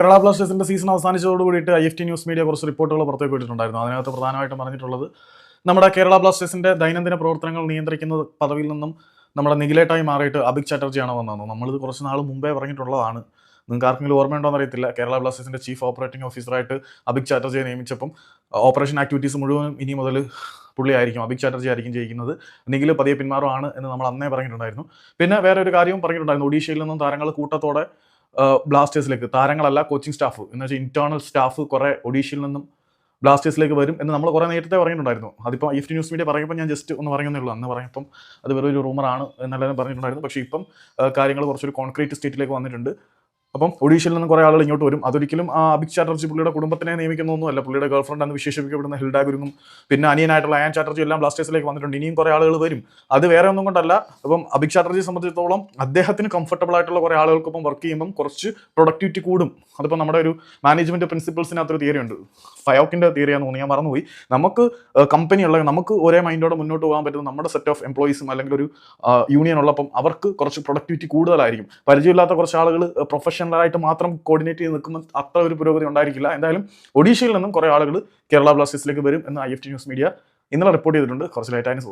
കേരള ബ്ലാസ്റ്റേഴ്സിന്റെ season അവസാനിച്ചതോടുകൂടിയിട്ട് IFT news media കുറച്ച് റിപ്പോർട്ടുകൾ പുറത്തേക്ക് വിട്ടിട്ടുണ്ടായിരുന്നു. അതിനകത്ത് പ്രധാനമായിട്ടും പറഞ്ഞിട്ടുള്ളത് നമ്മുടെ കേരള ബ്ലാസ്റ്റേഴ്സിന്റെ ദൈനംദിന പ്രവർത്തനങ്ങൾ നിയന്ത്രിക്കുന്ന പദവിയിൽ നിന്നും നമ്മുടെ നിഖിലേട്ടായി മാറിയിട്ട് അഭിക് ചാറ്റർജിയാണ് വന്നത്. നമ്മളിത് കുറച്ച് നാൾ മുമ്പേ പറഞ്ഞിട്ടുള്ളതാണ്. നിങ്ങൾക്ക് ആർക്കെങ്കിലും ഓർമ്മയുണ്ടോ എന്നറിയത്തില്ല. കേരള ബ്ലാസ്റ്റേഴ്സിന്റെ ചീഫ് ഓപ്പറേറ്റിംഗ് ഓഫീസറായിട്ട് അഭിക് ചാറ്റർജിയെ നിയമിച്ചപ്പം ഓപ്പറേഷൻ ആക്ടിവിറ്റീസ് മുഴുവൻ ഇനി മുതൽ പുള്ളിയായിരിക്കും, അഭിക് ചാറ്റർജി ആയിരിക്കും ചെയ്യുന്നത്. നിഖിൽ പതിയെ പിന്മാറുമാണ് എന്ന് നമ്മൾ അന്നേ പറഞ്ഞിട്ടുണ്ടായിരുന്നു. പിന്നെ വേറെ ഒരു കാര്യവും പറഞ്ഞിട്ടുണ്ടായിരുന്നു. ഒഡീഷയിൽ നിന്നും താരങ്ങൾ കൂട്ടത്തോടെ ബ്ലാസ്റ്റേഴ്സിലേക്ക്, താരങ്ങളല്ല കോച്ചിങ് സ്റ്റാഫ് എന്ന് വെച്ചാൽ ഇന്റേണൽ സ്റ്റാഫ് കുറെ ഒഡീഷയിൽ നിന്നും ബ്ലാസ്റ്റേഴ്സിലേക്ക് വരും എന്ന് നമ്മൾ കുറെ നേരത്തെ പറഞ്ഞിട്ടുണ്ടായിരുന്നു. അതിപ്പോൾ IFT ന്യൂസ് മീഡിയ പറയുമ്പോൾ ഞാൻ ജസ്റ്റ് ഒന്ന് പറയുന്നേ ഉള്ളൂ. അന്ന് പറഞ്ഞപ്പം അത് വെറൊരു റൂമറാണ് എന്നെല്ലാവരും പറഞ്ഞിട്ടുണ്ടായിരുന്നു. പക്ഷേ ഇപ്പം കാര്യങ്ങൾ കുറച്ചൊരു കോൺക്രീറ്റ് സ്റ്റേറ്റിലേക്ക് വന്നിട്ടുണ്ട്. അപ്പം ഒഡീഷയിൽ നിന്ന് കുറേ ആളുകൾ ഇങ്ങോട്ട് വരും. അതൊരിക്കലും അഭിക് ചാറ്റർജി പുള്ളിയുടെ കുടുംബത്തിനെ നിയമിക്കുന്നൊന്നുമല്ല. പുള്ളിയുടെ ഗേൾഫ്രണ്ട് എന്ന് വിശേഷിപ്പിക്കപ്പെടുന്ന ഹിൽഡ ഗുരുങ്ങും പിന്നെ അനിയനായിട്ടുള്ള അയാൻ ചാറ്റർജി എല്ലാം ബ്ലാസ്റ്റേഴ്സിലേക്ക് വന്നിട്ടുണ്ട്. ഇനിയും കുറേ ആളുകൾ വരും. അത് വേറെ ഒന്നും കൊണ്ടല്ല. അപ്പം അഭിക് ചാറ്റർജിയെ സംബന്ധിച്ചിടത്തോളം അദ്ദേഹത്തിന് കംഫർട്ടബിൾ ആയിട്ടുള്ള കുറേ ആളുകൾക്കൊപ്പം വർക്ക് ചെയ്യുമ്പം കുറച്ച് പ്രൊഡക്ടിവിറ്റി കൂടും. അതിപ്പോൾ നമ്മുടെ ഒരു മാനേജ്മെന്റ് പ്രിൻസിപ്പിൾസിനകത്തൊരു തിയറി ഉണ്ട്, ഫയോക്കിന്റെ തിയറിയാന്ന് തോന്നി, ഞാൻ മറന്നുപോയി. നമുക്ക് കമ്പനിയുള്ള, നമുക്ക് ഒരേ മൈൻഡോടെ മുന്നോട്ട് പോകാൻ പറ്റുന്ന നമ്മുടെ സെറ്റ് ഓഫ് എംപ്ലോയീസും അല്ലെങ്കിൽ ഒരു യൂണിയൻ ഉള്ളപ്പം അവർക്ക് കുറച്ച് പ്രൊഡക്ടിവിറ്റി കൂടുതലായിരിക്കും. പരിചയമില്ലാത്ത കുറച്ച് ആളുകൾ പ്രൊഫഷണലായിട്ട് മാത്രം കോർഡിനേറ്റ് ചെയ്ത് നിൽക്കുമ്പോൾ അത്ര ഒരു പുരോഗതി ഉണ്ടായിരിക്കില്ല. എന്തായാലും ഒഡീഷയിൽ നിന്നും കുറേ ആളുകൾ കേരള ബ്ലാസ്റ്റേഴ്സിലേക്ക് വരും എന്ന് IFT ന്യൂസ് മീഡിയ ഇന്നലെ റിപ്പോർട്ട് ചെയ്തിട്ടുണ്ട്. കുറച്ച് ലേറ്റായിരുന്നു.